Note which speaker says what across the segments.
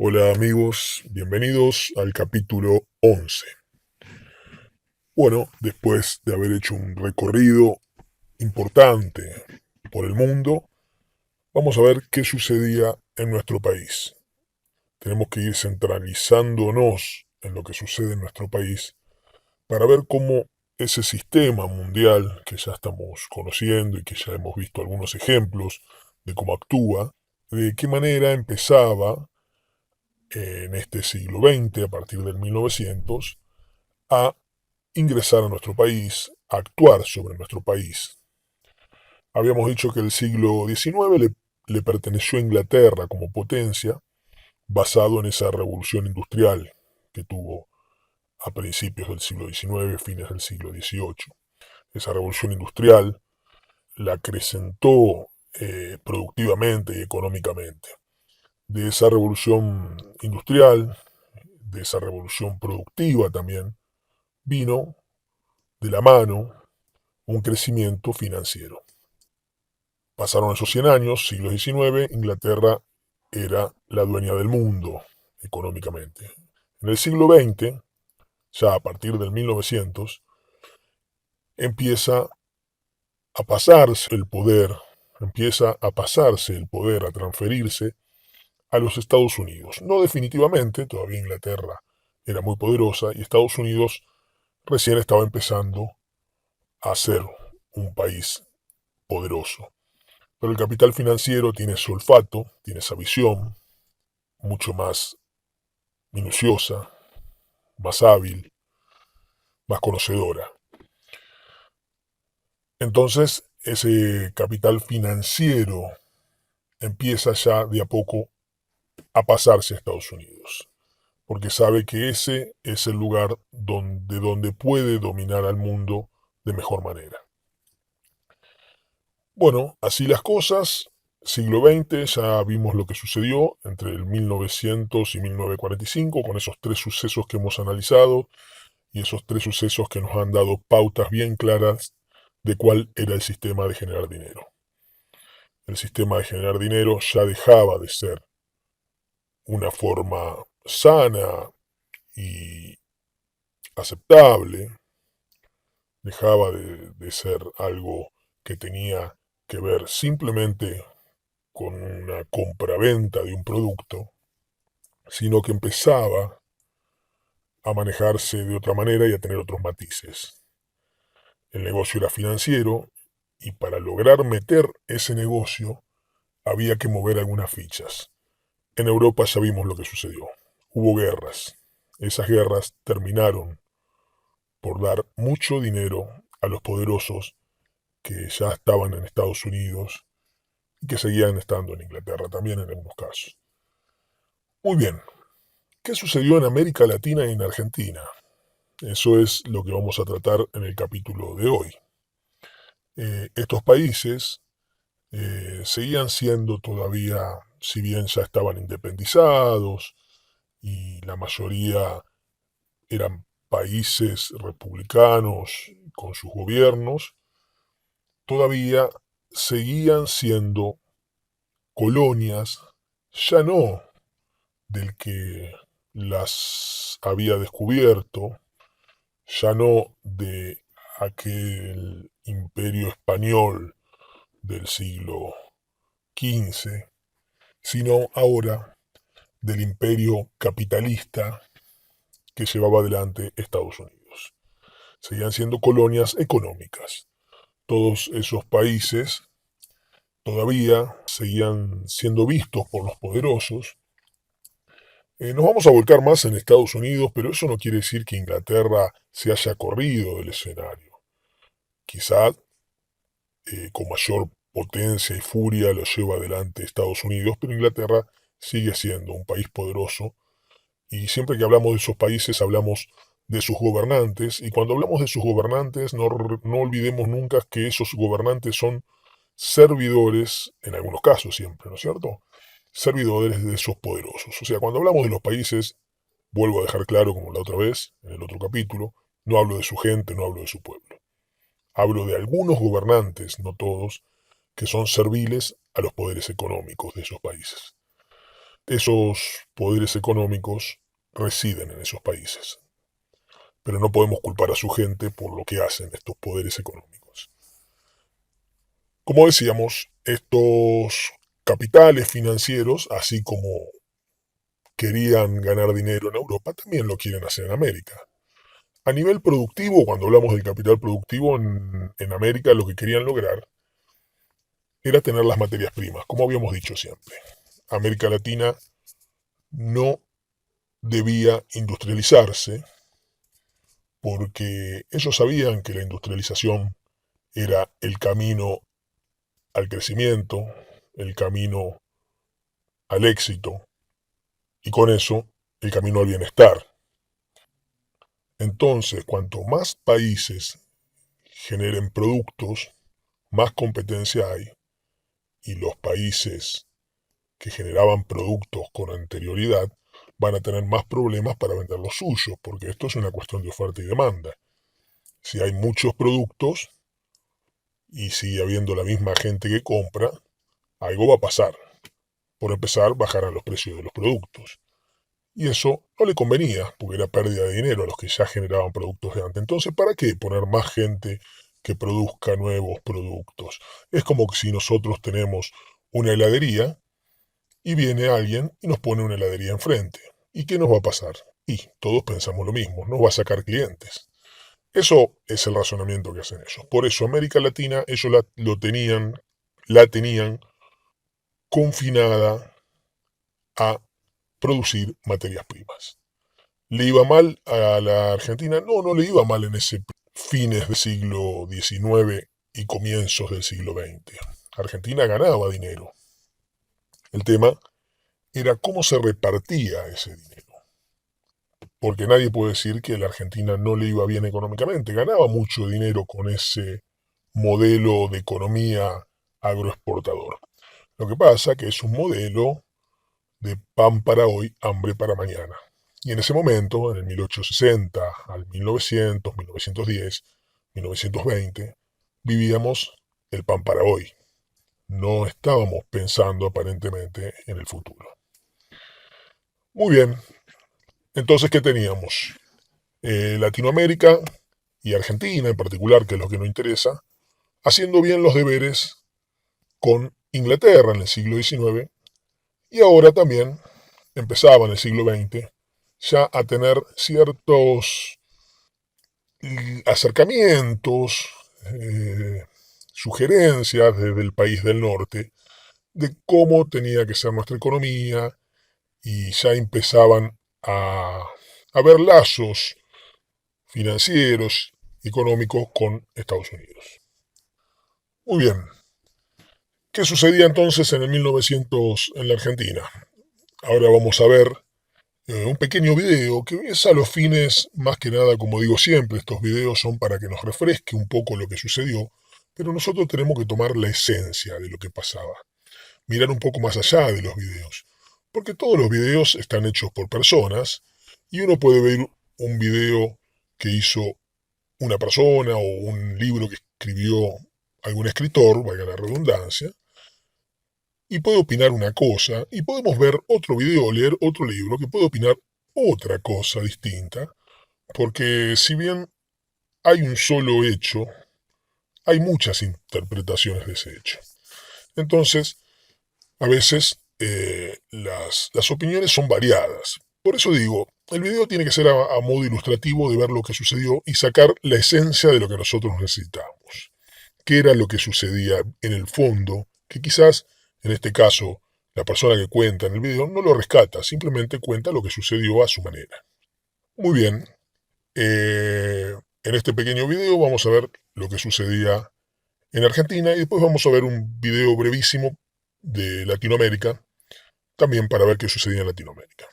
Speaker 1: Hola amigos, bienvenidos al capítulo 11. Bueno, después de haber hecho un recorrido importante por el mundo, vamos a ver qué sucedía en nuestro país. Tenemos que ir centralizándonos en lo que sucede en nuestro país para ver cómo ese sistema mundial que ya estamos conociendo y que ya hemos visto algunos ejemplos de cómo actúa, de qué manera empezaba en este siglo XX, a partir del 1900, a ingresar a nuestro país, a actuar sobre nuestro país. Habíamos dicho que el siglo XIX le perteneció a Inglaterra como potencia, basado en esa revolución industrial que tuvo a principios del siglo XIX, fines del siglo XVIII. Esa revolución industrial la acrecentó productivamente y económicamente. De esa revolución industrial, de esa revolución productiva también, vino de la mano un crecimiento financiero. Pasaron esos 100 años, siglo XIX, Inglaterra era la dueña del mundo económicamente. En el siglo XX, ya a partir del 1900, empieza a pasarse el poder, a transferirse a los Estados Unidos. No definitivamente, todavía Inglaterra era muy poderosa y Estados Unidos recién estaba empezando a ser un país poderoso. Pero el capital financiero tiene ese olfato, tiene esa visión mucho más minuciosa, más hábil, más conocedora. Entonces, ese capital financiero empieza ya de a poco a pasarse a Estados Unidos, porque sabe que ese es el lugar donde puede dominar al mundo de mejor manera. Bueno, así las cosas, siglo XX, ya vimos lo que sucedió entre el 1900 y 1945, con esos tres sucesos que hemos analizado y esos tres sucesos que nos han dado pautas bien claras de cuál era el sistema de generar dinero. El sistema de generar dinero ya dejaba de ser una forma sana y aceptable, dejaba de ser algo que tenía que ver simplemente con una compraventa de un producto, sino que empezaba a manejarse de otra manera y a tener otros matices. El negocio era financiero y para lograr meter ese negocio había que mover algunas fichas. En Europa ya vimos lo que sucedió. Hubo guerras. Esas guerras terminaron por dar mucho dinero a los poderosos que ya estaban en Estados Unidos y que seguían estando en Inglaterra también en algunos casos. Muy bien, ¿qué sucedió en América Latina y en Argentina? Eso es lo que vamos a tratar en el capítulo de hoy. Estos países seguían siendo todavía, si bien ya estaban independizados y la mayoría eran países republicanos con sus gobiernos, todavía seguían siendo colonias, ya no del que las había descubierto, ya no de aquel imperio español del siglo XV, sino ahora del imperio capitalista que llevaba adelante Estados Unidos. Seguían siendo colonias económicas. Todos esos países todavía seguían siendo vistos por los poderosos. Nos vamos a volcar más en Estados Unidos, pero eso no quiere decir que Inglaterra se haya corrido del escenario. Quizá con mayor potencia y furia lo lleva adelante Estados Unidos, pero Inglaterra sigue siendo un país poderoso y siempre que hablamos de esos países hablamos de sus gobernantes y cuando hablamos de sus gobernantes no olvidemos nunca que esos gobernantes son servidores, en algunos casos siempre, ¿no es cierto? Servidores de esos poderosos. O sea, cuando hablamos de los países, vuelvo a dejar claro como la otra vez, en el otro capítulo, no hablo de su gente, no hablo de su pueblo. Hablo de algunos gobernantes, no todos, que son serviles a los poderes económicos de esos países. esos poderes económicos residen en esos países. Pero no podemos culpar a su gente por lo que hacen estos poderes económicos. Como decíamos, estos capitales financieros, así como querían ganar dinero en Europa, también lo quieren hacer en América. A nivel productivo, cuando hablamos del capital productivo en América, lo que querían lograr era tener las materias primas, como habíamos dicho siempre. América Latina no debía industrializarse porque ellos sabían que la industrialización era el camino al crecimiento, el camino al éxito y con eso el camino al bienestar. Entonces, cuanto más países generen productos, más competencia hay y los países que generaban productos con anterioridad van a tener más problemas para vender los suyos, porque esto es una cuestión de oferta y demanda. Si hay muchos productos y sigue habiendo la misma gente que compra, algo va a pasar. Por empezar, bajarán los precios de los productos. Y eso no le convenía, porque era pérdida de dinero a los que ya generaban productos de antes. Entonces, ¿para qué poner más gente que produzca nuevos productos? Es como que si nosotros tenemos una heladería y viene alguien y nos pone una heladería enfrente. ¿Y qué nos va a pasar? Y todos pensamos lo mismo, nos va a sacar clientes. Eso es el razonamiento que hacen ellos. Por eso América Latina, ellos la tenían confinada a producir materias primas. ¿Le iba mal a la Argentina? No, no le iba mal en ese fines del siglo XIX y comienzos del siglo XX. Argentina ganaba dinero. El tema era cómo se repartía ese dinero. Porque nadie puede decir que a la Argentina no le iba bien económicamente. Ganaba mucho dinero con ese modelo de economía agroexportador. Lo que pasa que es un modelo de pan para hoy, hambre para mañana. Y en ese momento, en el 1860 al 1900, 1910, 1920, vivíamos el pan para hoy. No estábamos pensando aparentemente en el futuro. Muy bien, entonces, ¿qué teníamos? Latinoamérica y Argentina en particular, que es lo que nos interesa, haciendo bien los deberes con Inglaterra en el siglo XIX y ahora también empezaba en el siglo XX ya a tener ciertos acercamientos, sugerencias desde el país del norte de cómo tenía que ser nuestra economía y ya empezaban a ver lazos financieros, económicos con Estados Unidos. Muy bien. ¿Qué sucedía entonces en el 1900 en la Argentina? Ahora vamos a ver un pequeño video que es a los fines, más que nada, como digo siempre, estos videos son para que nos refresque un poco lo que sucedió, pero nosotros tenemos que tomar la esencia de lo que pasaba, mirar un poco más allá de los videos, porque todos los videos están hechos por personas y uno puede ver un video que hizo una persona o un libro que escribió algún escritor, valga la redundancia, y puede opinar una cosa, y podemos ver otro video o leer otro libro que puede opinar otra cosa distinta, porque si bien hay un solo hecho, hay muchas interpretaciones de ese hecho. Entonces, a veces las opiniones son variadas. Por eso digo, el video tiene que ser a modo ilustrativo de ver lo que sucedió y sacar la esencia de lo que nosotros necesitamos. ¿Qué era lo que sucedía en el fondo? Que quizás, en este caso, la persona que cuenta en el video no lo rescata, simplemente cuenta lo que sucedió a su manera. Muy bien, en este pequeño video vamos a ver lo que sucedía en Argentina y después vamos a ver un video brevísimo de Latinoamérica, también para ver qué sucedía en Latinoamérica.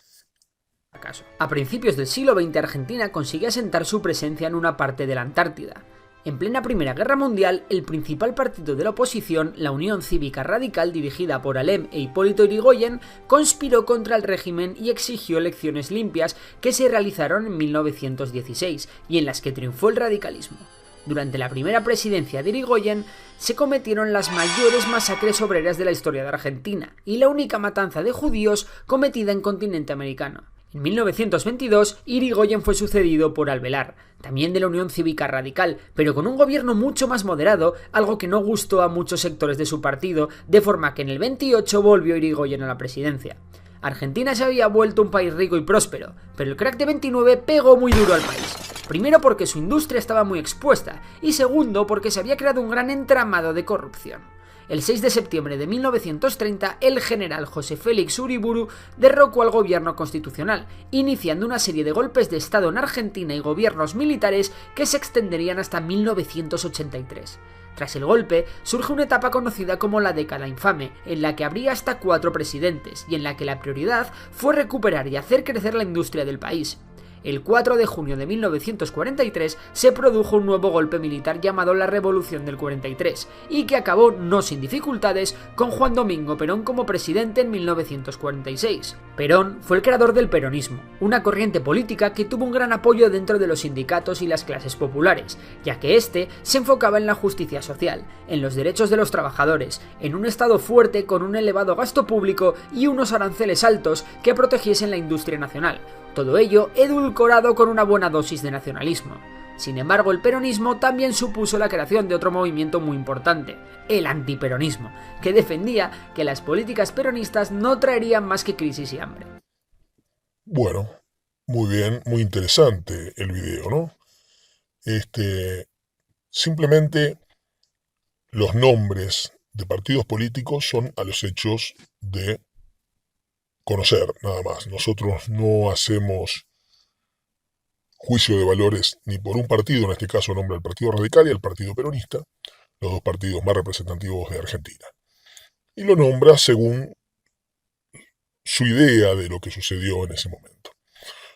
Speaker 2: A principios del siglo XX, Argentina consiguió asentar su presencia en una parte de la Antártida. En plena Primera Guerra Mundial, el principal partido de la oposición, la Unión Cívica Radical, dirigida por Alem e Hipólito Yrigoyen, conspiró contra el régimen y exigió elecciones limpias que se realizaron en 1916 y en las que triunfó el radicalismo. Durante la primera presidencia de Irigoyen se cometieron las mayores masacres obreras de la historia de Argentina y la única matanza de judíos cometida en continente americano. En 1922, Irigoyen fue sucedido por Alvear, también de la Unión Cívica Radical, pero con un gobierno mucho más moderado, algo que no gustó a muchos sectores de su partido, de forma que en el 28 volvió Irigoyen a la presidencia. Argentina se había vuelto un país rico y próspero, pero el crack de 29 pegó muy duro al país. Primero porque su industria estaba muy expuesta, y segundo porque se había creado un gran entramado de corrupción. El 6 de septiembre de 1930, el general José Félix Uriburu derrocó al gobierno constitucional, iniciando una serie de golpes de Estado en Argentina y gobiernos militares que se extenderían hasta 1983. Tras el golpe, surge una etapa conocida como la década infame, en la que habría hasta 4 presidentes, y en la que la prioridad fue recuperar y hacer crecer la industria del país. El 4 de junio de 1943 se produjo un nuevo golpe militar llamado la Revolución del 43 y que acabó, no sin dificultades, con Juan Domingo Perón como presidente en 1946. Perón fue el creador del peronismo, una corriente política que tuvo un gran apoyo dentro de los sindicatos y las clases populares, ya que este se enfocaba en la justicia social, en los derechos de los trabajadores, en un Estado fuerte con un elevado gasto público y unos aranceles altos que protegiesen la industria nacional. Todo ello edulcorado con una buena dosis de nacionalismo. Sin embargo, el peronismo también supuso la creación de otro movimiento muy importante, el antiperonismo, que defendía que las políticas peronistas no traerían más que crisis y hambre.
Speaker 1: Bueno, muy bien, muy interesante el video, ¿no? Simplemente los nombres de partidos políticos son a los hechos de conocer, nada más. Nosotros no hacemos juicio de valores ni por un partido, en este caso nombra al Partido Radical y al Partido Peronista, los dos partidos más representativos de Argentina. Y lo nombra según su idea de lo que sucedió en ese momento.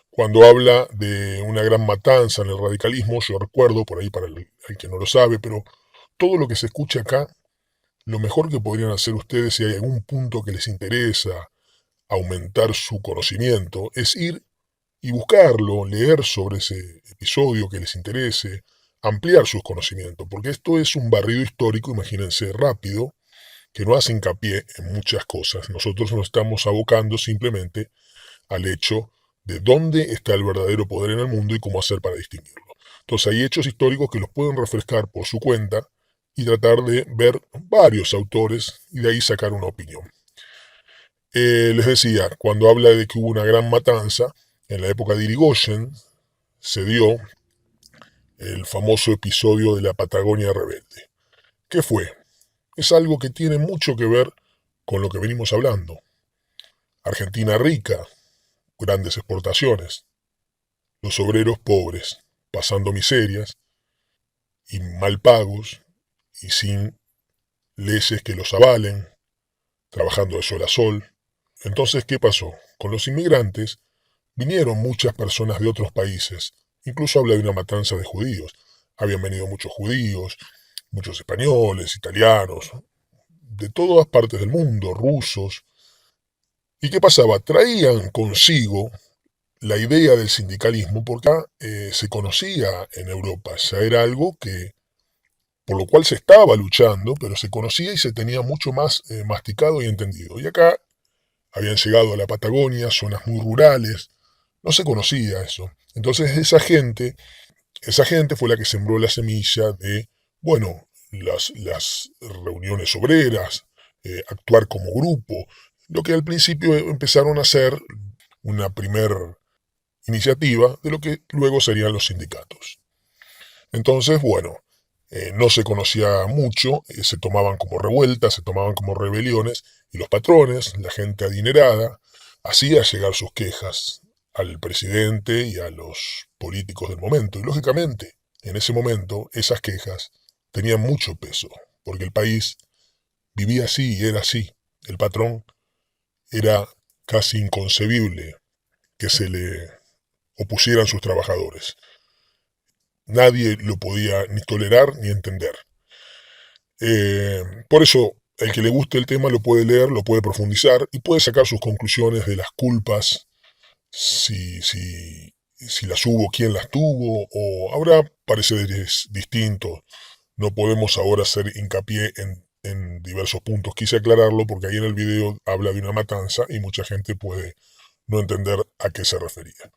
Speaker 1: Cuando habla de una gran matanza en el radicalismo, yo recuerdo, por ahí para el que no lo sabe, pero todo lo que se escucha acá, lo mejor que podrían hacer ustedes si hay algún punto que les interesa aumentar su conocimiento, es ir y buscarlo, leer sobre ese episodio que les interese, ampliar sus conocimientos, porque esto es un barrido histórico, imagínense, rápido, que no hace hincapié en muchas cosas. Nosotros nos estamos abocando simplemente al hecho de dónde está el verdadero poder en el mundo y cómo hacer para distinguirlo. Entonces hay hechos históricos que los pueden refrescar por su cuenta y tratar de ver varios autores y de ahí sacar una opinión. Les decía, cuando habla de que hubo una gran matanza, en la época de Irigoyen se dio el famoso episodio de la Patagonia Rebelde. ¿Qué fue? Es algo que tiene mucho que ver con lo que venimos hablando. Argentina rica, grandes exportaciones, los obreros pobres, pasando miserias y mal pagos y sin leyes que los avalen, trabajando de sol a sol. Entonces, ¿qué pasó? Con los inmigrantes vinieron muchas personas de otros países, incluso habla de una matanza de judíos. Habían venido muchos judíos, muchos españoles, italianos, de todas partes del mundo, rusos. ¿Y qué pasaba? Traían consigo la idea del sindicalismo porque se conocía en Europa, ya era algo que por lo cual se estaba luchando, pero se conocía y se tenía mucho más masticado y entendido. Y acá habían llegado a la Patagonia, zonas muy rurales, no se conocía eso. Entonces esa gente fue la que sembró la semilla de, bueno, las reuniones obreras, actuar como grupo, lo que al principio empezaron a ser una primer iniciativa de lo que luego serían los sindicatos. Entonces, bueno, no se conocía mucho, se tomaban como revueltas, se tomaban como rebeliones, y los patrones, la gente adinerada, hacía llegar sus quejas al presidente y a los políticos del momento. Y lógicamente, en ese momento, esas quejas tenían mucho peso, porque el país vivía así y era así. El patrón era casi inconcebible que se le opusieran sus trabajadores. Nadie lo podía ni tolerar ni entender. Por eso, el que le guste el tema lo puede leer, lo puede profundizar y puede sacar sus conclusiones de las culpas si si las hubo, quién las tuvo, o habrá pareceres distintos. No podemos ahora hacer hincapié en diversos puntos. Quise aclararlo porque ahí en el video habla de una matanza y mucha gente puede no entender a qué se refería.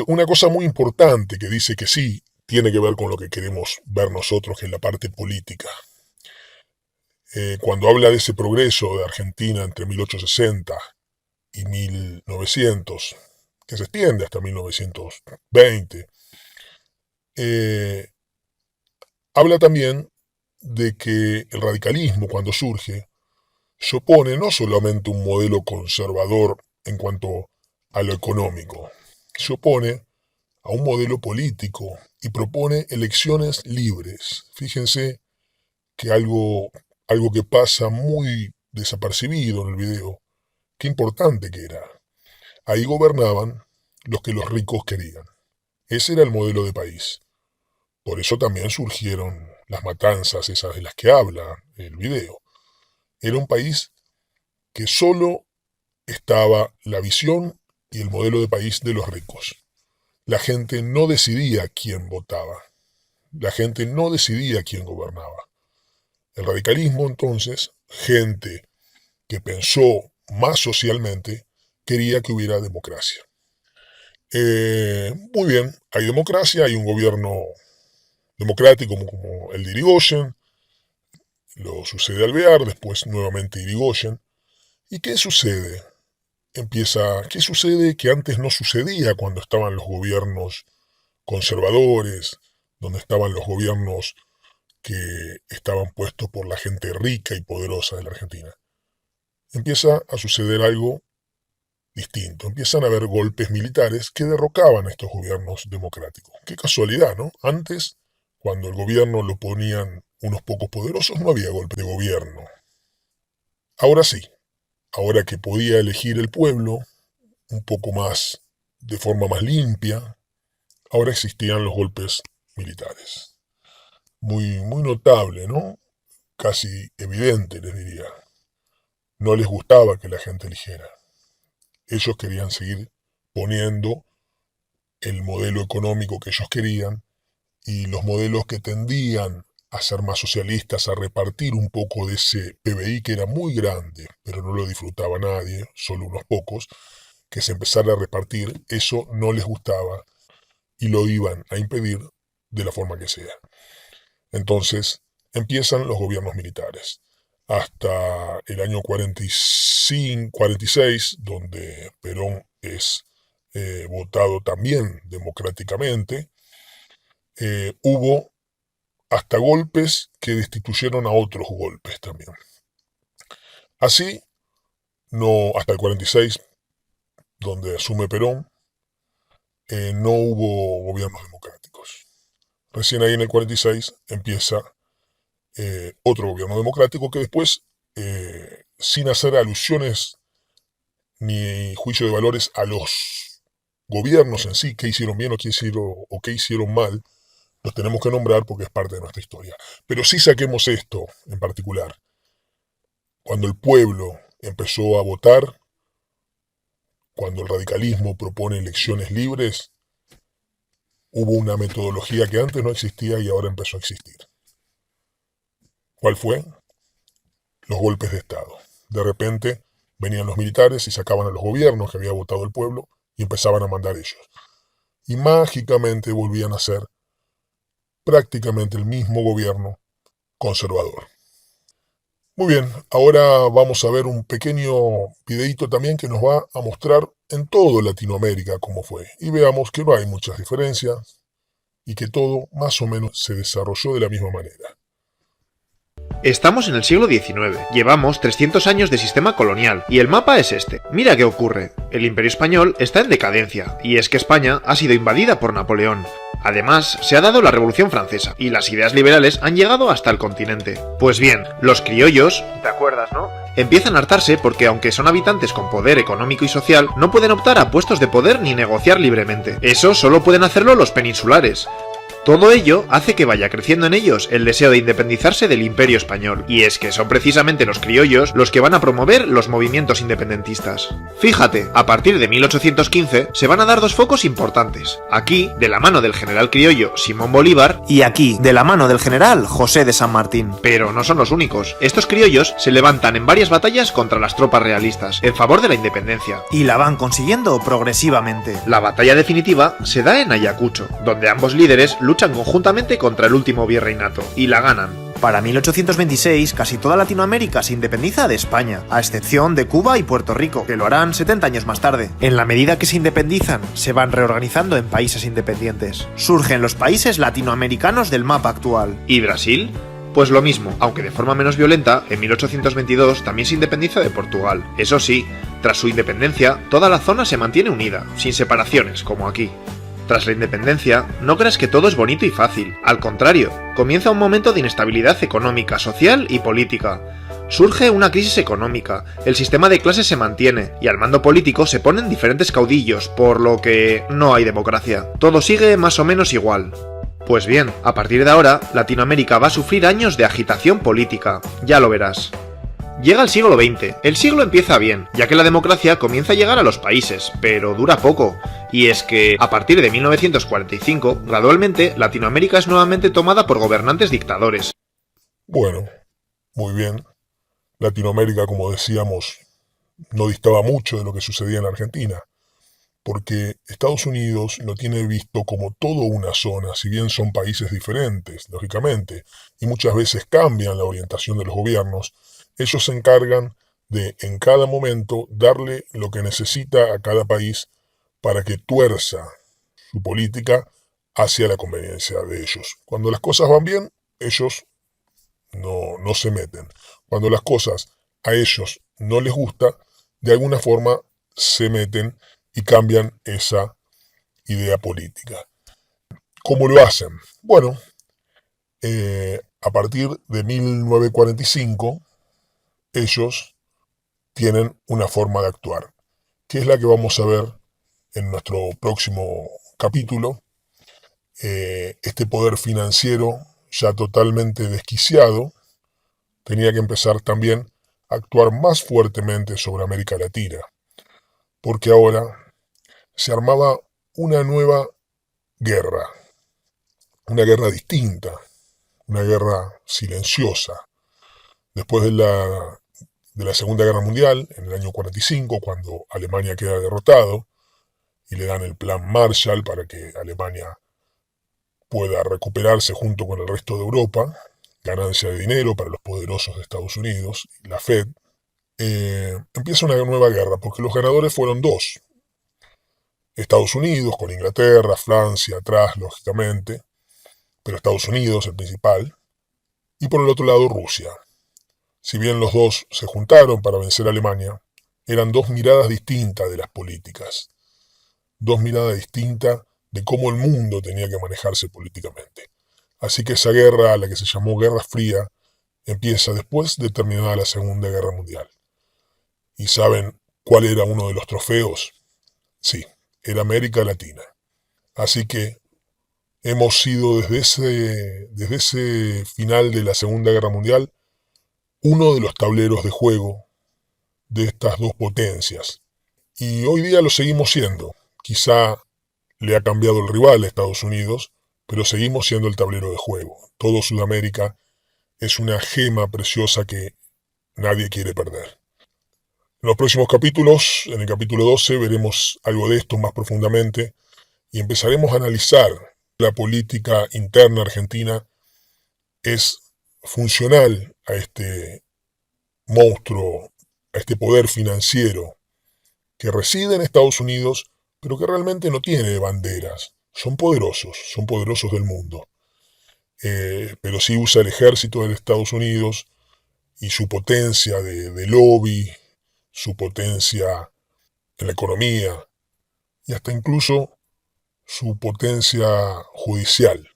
Speaker 1: Una cosa muy importante que dice que sí tiene que ver con lo que queremos ver nosotros, que es la parte política. Cuando habla de ese progreso de Argentina entre 1860 y 1900, que se extiende hasta 1920, habla también de que el radicalismo, cuando surge, se opone no solamente a un modelo conservador en cuanto a lo económico, se opone a un modelo político y propone elecciones libres. Fíjense que algo que pasa muy desapercibido en el video, qué importante que era. Ahí gobernaban los que los ricos querían. Ese era el modelo de país. Por eso también surgieron las matanzas esas de las que habla el video. Era un país que solo estaba la visión y el modelo de país de los ricos. La gente no decidía quién votaba. La gente no decidía quién gobernaba. El radicalismo, entonces, gente que pensó más socialmente, quería que hubiera democracia. Muy bien, hay democracia, hay un gobierno democrático como el de Irigoyen, lo sucede Alvear, después nuevamente Irigoyen. ¿Y qué sucede? ¿Qué sucede que antes no sucedía cuando estaban los gobiernos conservadores, donde estaban los gobiernos que estaban puestos por la gente rica y poderosa de la Argentina? Empieza a suceder algo distinto. Empiezan a haber golpes militares que derrocaban a estos gobiernos democráticos. Qué casualidad, ¿no? Antes, cuando el gobierno lo ponían unos pocos poderosos, no había golpe de gobierno. Ahora sí, ahora que podía elegir el pueblo, un poco más, de forma más limpia, ahora existían los golpes militares. Muy notable, ¿no? Casi evidente, les diría. No les gustaba que la gente eligiera. Ellos querían seguir poniendo el modelo económico que ellos querían y los modelos que tendían a ser más socialistas, a repartir un poco de ese PBI que era muy grande, pero no lo disfrutaba nadie, solo unos pocos, que se empezara a repartir, eso no les gustaba y lo iban a impedir de la forma que sea. Entonces empiezan los gobiernos militares. Hasta el año 46, donde Perón es votado también democráticamente, hubo hasta golpes que destituyeron a otros golpes también. Así, no, hasta el 46, donde asume Perón, no hubo gobiernos democráticos. Recién ahí en el 46 empieza otro gobierno democrático que después, sin hacer alusiones ni juicio de valores a los gobiernos en sí, qué hicieron bien o qué hicieron mal, los tenemos que nombrar porque es parte de nuestra historia. Pero sí saquemos esto en particular. Cuando el pueblo empezó a votar, cuando el radicalismo propone elecciones libres, hubo una metodología que antes no existía y ahora empezó a existir. ¿Cuál fue? Los golpes de Estado. De repente venían los militares y sacaban a los gobiernos que había votado el pueblo y empezaban a mandar ellos. Y mágicamente volvían a ser prácticamente el mismo gobierno conservador. Muy bien, ahora vamos a ver un pequeño videíto también que nos va a mostrar en todo Latinoamérica cómo fue. Y veamos que no hay muchas diferencias y que todo más o menos se desarrolló de la misma manera.
Speaker 3: Estamos en el siglo XIX, llevamos 300 años de sistema colonial, y el mapa es este. Mira qué ocurre, el Imperio Español está en decadencia, y es que España ha sido invadida por Napoleón. Además, se ha dado la Revolución Francesa, y las ideas liberales han llegado hasta el continente. Pues bien, los criollos, ¿te acuerdas, no?, empiezan a hartarse porque aunque son habitantes con poder económico y social, no pueden optar a puestos de poder ni negociar libremente. Eso solo pueden hacerlo los peninsulares. Todo ello hace que vaya creciendo en ellos el deseo de independizarse del Imperio español, y es que son precisamente los criollos los que van a promover los movimientos independentistas. Fíjate, a partir de 1815 se van a dar dos focos importantes. Aquí, de la mano del general criollo Simón Bolívar,
Speaker 4: y aquí, de la mano del general José de San Martín.
Speaker 3: Pero no son los únicos. Estos criollos se levantan en varias batallas contra las tropas realistas, en favor de la independencia.
Speaker 4: Y la van consiguiendo progresivamente.
Speaker 3: La batalla definitiva se da en Ayacucho, donde ambos líderes luchan conjuntamente contra el último virreinato, y la ganan.
Speaker 4: Para 1826, casi toda Latinoamérica se independiza de España, a excepción de Cuba y Puerto Rico, que lo harán 70 años más tarde. En la medida que se independizan, se van reorganizando en países independientes. Surgen los países latinoamericanos del mapa actual.
Speaker 3: ¿Y Brasil? Pues lo mismo, aunque de forma menos violenta, en 1822 también se independiza de Portugal. Eso sí, tras su independencia, toda la zona se mantiene unida, sin separaciones, como aquí. Tras la independencia, no creas que todo es bonito y fácil. Al contrario, comienza un momento de inestabilidad económica, social y política. Surge una crisis económica, el sistema de clases se mantiene, y al mando político se ponen diferentes caudillos, por lo que no hay democracia. Todo sigue más o menos igual. Pues bien, a partir de ahora, Latinoamérica va a sufrir años de agitación política, ya lo verás. Llega el siglo XX. El siglo empieza bien, ya que la democracia comienza a llegar a los países, pero dura poco. Y es que, a partir de 1945, gradualmente, Latinoamérica es nuevamente tomada por gobernantes dictadores.
Speaker 1: Bueno, muy bien. Latinoamérica, como decíamos, no distaba mucho de lo que sucedía en Argentina, porque Estados Unidos lo tiene visto como toda una zona, si bien son países diferentes, lógicamente, y muchas veces cambian la orientación de los gobiernos. Ellos se encargan de, en cada momento, darle lo que necesita a cada país para que tuerza su política hacia la conveniencia de ellos. Cuando las cosas van bien, ellos no se meten. Cuando las cosas a ellos no les gusta, de alguna forma se meten y cambian esa idea política. ¿Cómo lo hacen? Bueno, a partir de 1945, ellos tienen una forma de actuar, que es la que vamos a ver en nuestro próximo capítulo. Este poder financiero ya totalmente desquiciado tenía que empezar también a actuar más fuertemente sobre América Latina, porque ahora se armaba una nueva guerra, una guerra distinta, una guerra silenciosa. Después de la Segunda Guerra Mundial, en el año 45, cuando Alemania queda derrotado y le dan el plan Marshall para que Alemania pueda recuperarse junto con el resto de Europa, ganancia de dinero para los poderosos de Estados Unidos, la Fed, empieza una nueva guerra, porque los ganadores fueron dos. Estados Unidos, con Inglaterra, Francia atrás, lógicamente, pero Estados Unidos el principal, y por el otro lado Rusia. Si bien los dos se juntaron para vencer a Alemania, eran dos miradas distintas de las políticas, dos miradas distintas de cómo el mundo tenía que manejarse políticamente. Así que esa guerra, a la que se llamó Guerra Fría, empieza después de terminada la Segunda Guerra Mundial. ¿Y saben cuál era uno de los trofeos? Sí, era América Latina. Así que hemos sido desde ese final de la Segunda Guerra Mundial uno de los tableros de juego de estas dos potencias. Y hoy día lo seguimos siendo. Quizá le ha cambiado el rival a Estados Unidos, pero seguimos siendo el tablero de juego. Todo Sudamérica es una gema preciosa que nadie quiere perder. En los próximos capítulos, en el capítulo 12, veremos algo de esto más profundamente y empezaremos a analizar la política interna argentina. Es funcional a este monstruo, a este poder financiero que reside en Estados Unidos, pero que realmente no tiene banderas. Son poderosos del mundo. Pero sí usa el ejército de Estados Unidos y su potencia de lobby, su potencia en la economía y hasta incluso su potencia judicial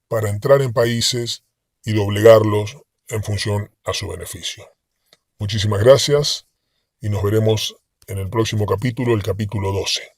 Speaker 1: para entrar en países y doblegarlos en función a su beneficio. Muchísimas gracias y nos veremos en el próximo capítulo, el capítulo 12.